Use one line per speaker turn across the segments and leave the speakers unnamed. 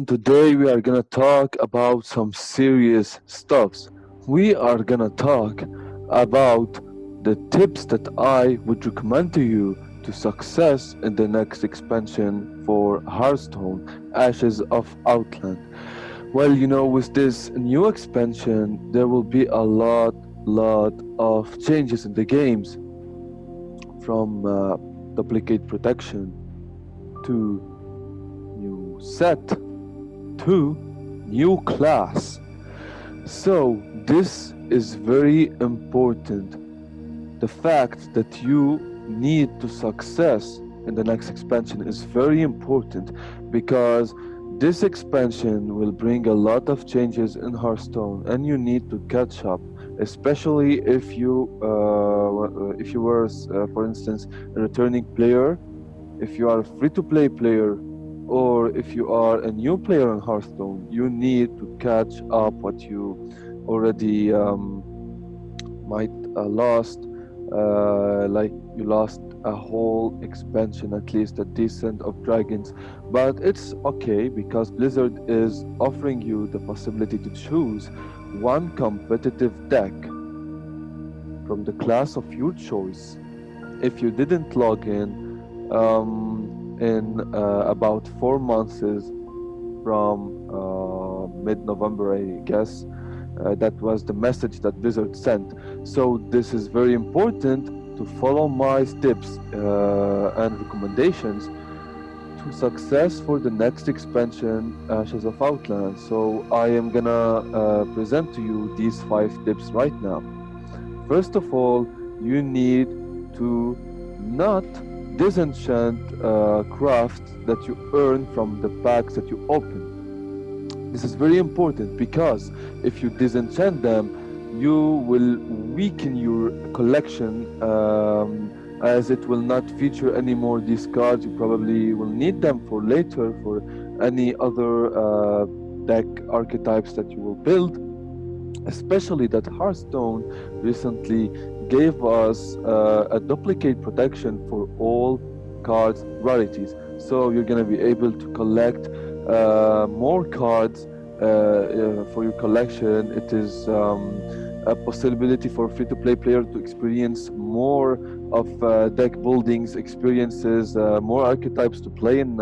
today we are gonna talk about some serious stuffs. We are gonna talk about the tips that I would recommend to you to success in the next expansion for Hearthstone, Ashes of Outland. Well, with this new expansion, there will be a lot of changes in the games, from duplicate protection to new set to new class. So, this is very important. The fact that you need to success in the next expansion is very important because this expansion will bring a lot of changes in Hearthstone, and you need to catch up, especially if you were, for instance, a returning player, if you are a free-to-play player, or if you are a new player in Hearthstone. You need to catch up what you already might lost, like you lost a whole expansion, at least a Descent of Dragons. But it's okay because Blizzard is offering you the possibility to choose one competitive deck from the class of your choice. If you didn't log in about 4 months from mid-November, I guess. That was the message that Blizzard sent. So this is very important to follow my tips and recommendations to success for the next expansion, Ashes of Outland. So I am gonna present to you these 5 tips right now. First of all, you need to not disenchant crafts that you earn from the packs that you open. This is very important because if you disenchant them, you will weaken your collection, as it will not feature any more these cards. You probably will need them for later for any other deck archetypes that you will build. Especially that Hearthstone recently gave us a duplicate protection for all cards rarities. So you're gonna be able to collect more cards for your collection. It is a possibility for a free-to-play player to experience more of deck buildings experiences, more archetypes to play in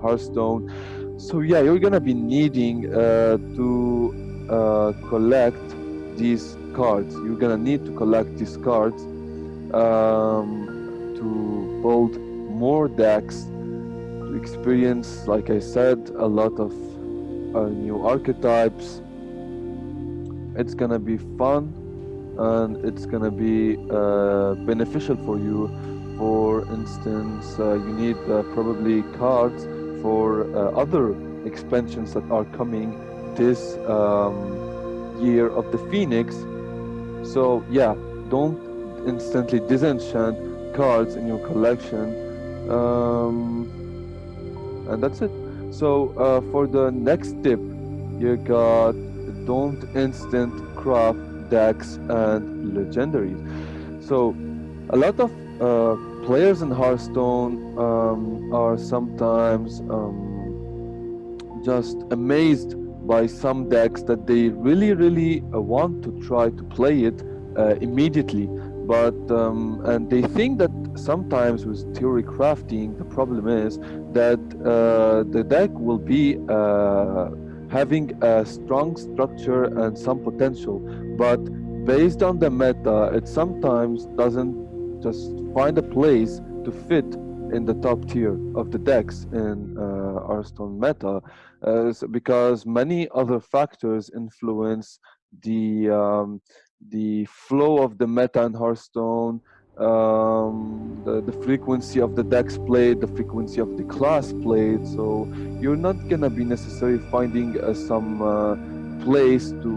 Hearthstone. So yeah, you're gonna be needing to collect these cards. You're gonna need to collect these cards to build more decks, to experience, like I said, a lot of new archetypes. It's gonna be fun and it's gonna be beneficial for you. For instance, you need probably cards for other expansions that are coming this year of the Phoenix. So yeah, don't instantly disenchant cards in your collection, and that's it. So for the next tip, you got don't instant craft decks and legendaries. So a lot of players in Hearthstone are sometimes just amazed by some decks that they really want to try to play it immediately, but and they think that sometimes with theory crafting the problem is that the deck will be having a strong structure and some potential, but based on the meta it sometimes doesn't just find a place to fit in the top tier of the decks in Hearthstone meta, because many other factors influence the flow of the meta in Hearthstone, the frequency of the decks played, the frequency of the class played. So you're not gonna be necessarily finding some place to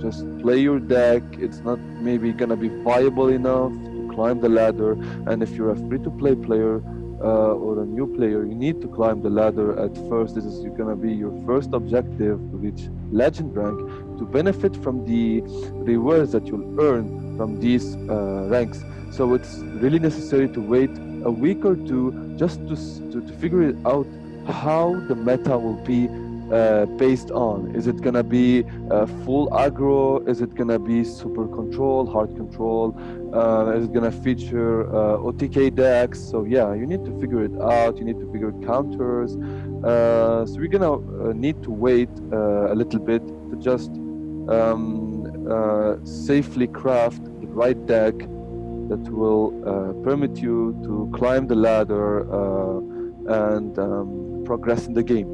just play your deck. It's not maybe gonna be viable enough to climb the ladder. And if you're a free-to-play player or a new player, you need to climb the ladder at first. This is gonna be your first objective to reach legend rank, to benefit from the rewards that you'll earn from these ranks. So it's really necessary to wait a week or two just to figure it out how the meta will be based on? Is it gonna be full aggro? Is it gonna be super control, hard control? Is it gonna feature OTK decks? So yeah, you need to figure it out. You need to figure counters. So we're gonna need to wait a little bit to just safely craft the right deck that will permit you to climb the ladder and progress in the game.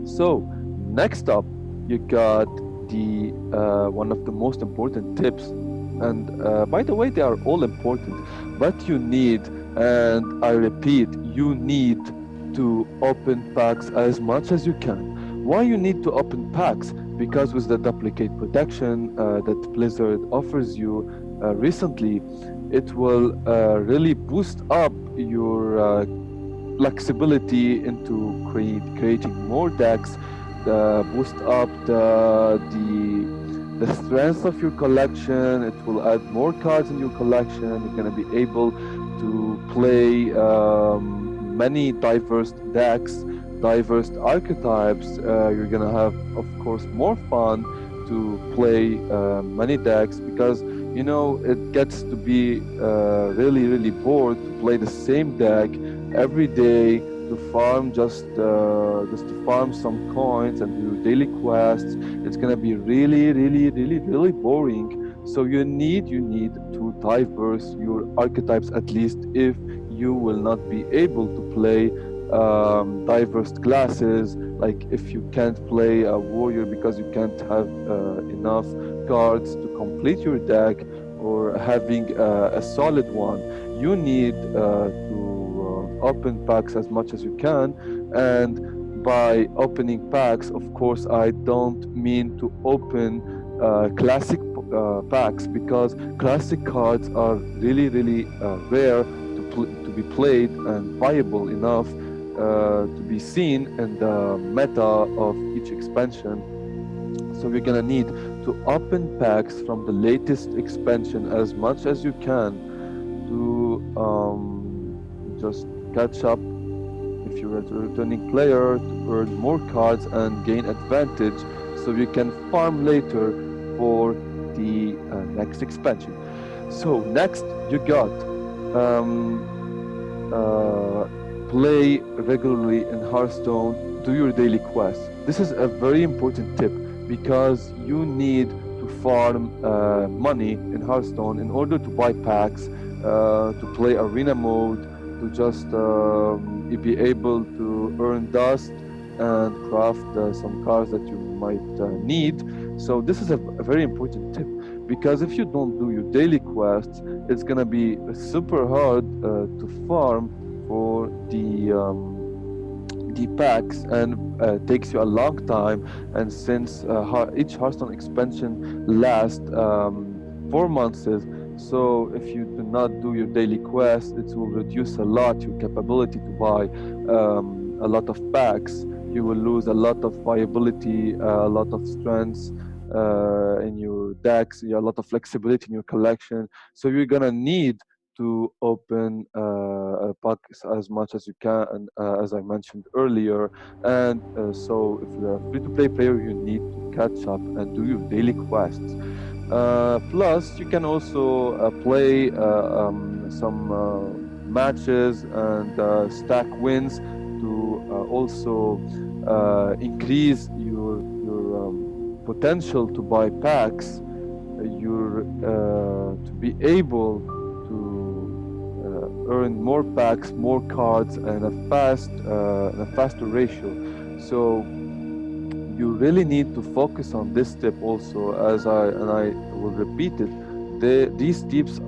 So next up, you got the one of the most important tips, and by the way, they are all important, but you need, and I repeat, you need to open packs as much as you can. Why you need to open packs? Because with the duplicate protection that Blizzard offers you recently, it will really boost up your flexibility into creating more decks, boost up the strength of your collection. It will add more cards in your collection. You're gonna be able to play many diverse decks, diverse archetypes. You're gonna have, of course, more fun to play many decks because it gets to be really bored to play the same deck every day, to farm just to farm some coins and do daily quests. It's gonna be really boring. So you need to diverse your archetypes, at least if you will not be able to play diverse classes. Like if you can't play a warrior because you can't have enough cards to complete your deck, or having a solid one, you need to open packs as much as you can. And by opening packs, of course, I don't mean to open classic packs, because classic cards are really rare to be played and viable enough to be seen in the meta of each expansion. So we're gonna need to open packs from the latest expansion as much as you can to just catch up if you're a returning player, to earn more cards and gain advantage, so you can farm later for the next expansion. So next you got uh, play regularly in Hearthstone, do your daily quests. This is a very important tip, because you need to farm money in Hearthstone in order to buy packs, to play arena mode, to just be able to earn dust and craft some cards that you might need. So this is a very important tip, because if you don't do your daily quests, it's gonna be super hard to farm for the packs, and takes you a long time. And since each Hearthstone expansion lasts 4 months, so if you do not do your daily quest, it will reduce a lot your capability to buy a lot of packs. You will lose a lot of viability, a lot of strengths in your decks, a lot of flexibility in your collection. So you're gonna need to open packs as much as you can, and as I mentioned earlier. And so if you're a free-to-play player, you need to catch up and do your daily quests. Plus, you can also play some matches and stack wins to also increase your potential to buy packs. Your to be able to earn more packs, more cards, and a faster ratio. So you really need to focus on this tip also, I will repeat it. These tips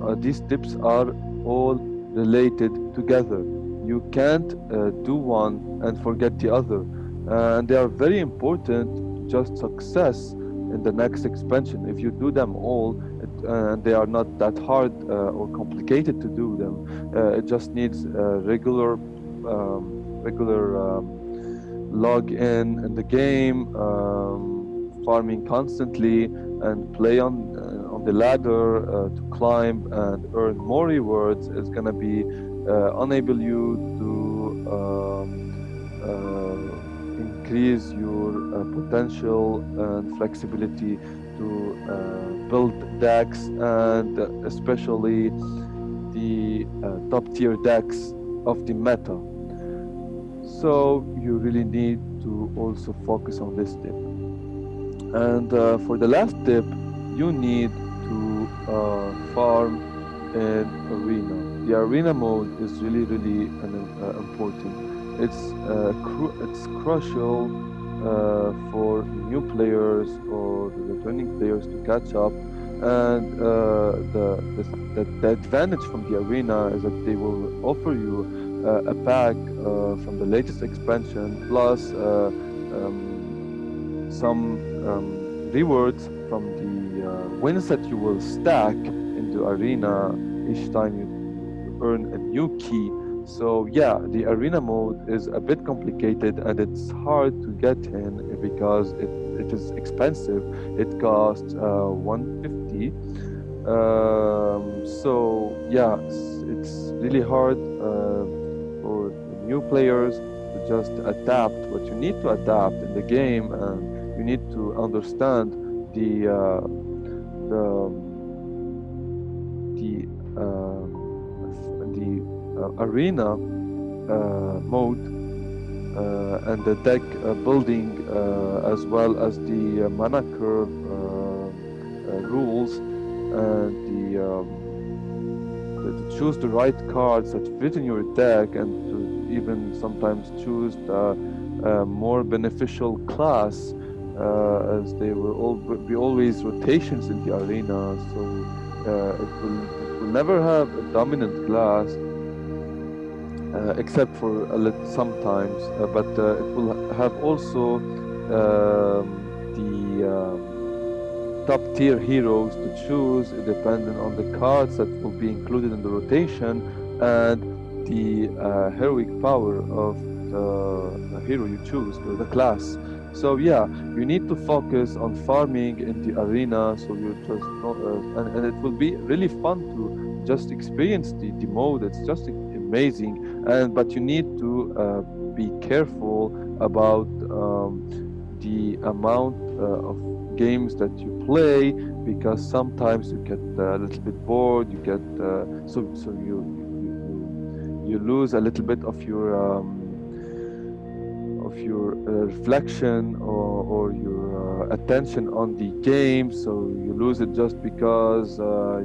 are all related together. You can't do one and forget the other, and they are very important to just success in the next expansion. If you do them all, and they are not that hard or complicated to do them, it just needs regular log in the game, farming constantly, and play on the ladder to climb and earn more rewards. Is gonna be enable you to increase your potential and flexibility to build decks, and especially the top tier decks of the meta. So you really need to also focus on this tip. And for the last tip, you need to farm in arena. The arena mode is really, really important. It's crucial for new players or the returning players to catch up. And the advantage from the arena is that they will offer you a pack from the latest expansion, plus some rewards from the wins that you will stack in the arena each time you earn a new key. So yeah, the arena mode is a bit complicated and it's hard to get in because it is expensive. It costs 150. So yeah, it's really hard for new players to just adapt what you need to adapt in the game, and you need to understand the the the arena mode and the deck building, as well as the mana curve rules, and to choose the right cards that fit in your deck, and to even sometimes choose the more beneficial class, as there will be always rotations in the arena. So it will never have a dominant class, except for sometimes, but it will have also the top tier heroes to choose, depending on the cards that will be included in the rotation, and the heroic power of the hero you choose, or the class. So yeah, you need to focus on farming in the arena, so you just and it will be really fun to just experience the mode. It's just amazing, but you need to be careful about the amount of games that you play, because sometimes you get a little bit bored. You get so you lose a little bit of your reflection, or your attention on the game. So you lose it just because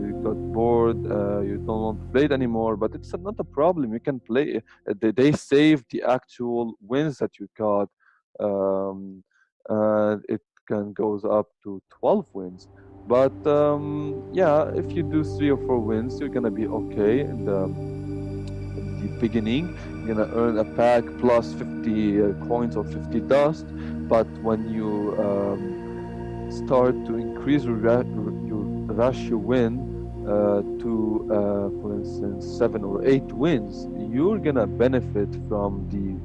you got bored, you don't want to play it anymore. But it's not a problem, you can play. They save the actual wins that you got, and it can goes up to 12 wins. But yeah, if you do 3 or 4 wins, you're gonna be okay in the beginning. You're gonna earn a pack plus 50 coins or 50 dust. But when you start to increase your rush you win to, for instance, 7 or 8 wins, you're gonna benefit from the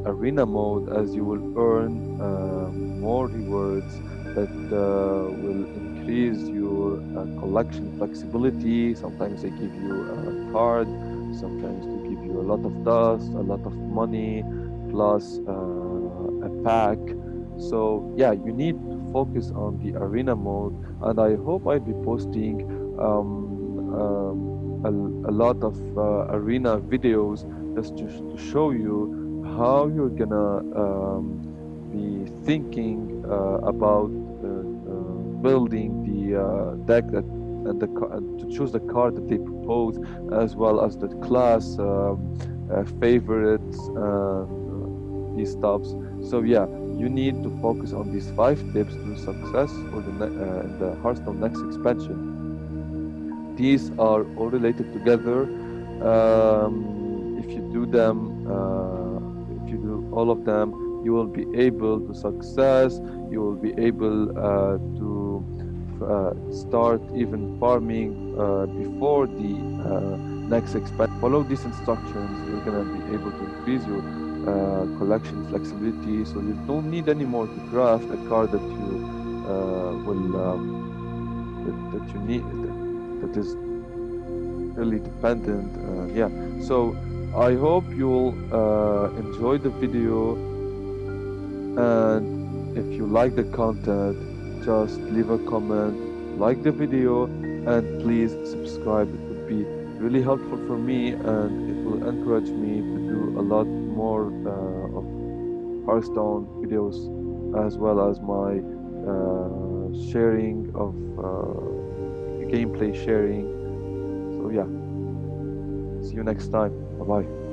arena mode, as you will earn more rewards that will increase your collection flexibility. Sometimes they give you a card, sometimes they give you a lot of dust, a lot of money, plus a pack. So yeah, you need to focus on the arena mode, and I hope I'll be posting a lot of arena videos just to show you how you're gonna be thinking about building the deck, that and and to choose the card that they propose, as well as the class favorites and these stuffs. So yeah, you need to focus on these 5 tips to success for the Hearthstone next expansion. These are all related together. If you do them, if you do all of them, you will be able to success. You will be able to start even farming before the next expansion. Follow these instructions. You're gonna be able to increase your collection flexibility, so you don't need anymore to craft a card that you will that you need, that is really dependent. Yeah, so I hope you'll enjoy the video, And if you like the content, just leave a comment, like the video, and please subscribe. It would be really helpful for me, and it will encourage me to do a lot more of Hearthstone videos, as well as my sharing of gameplay sharing. So yeah, see you next time. Bye bye.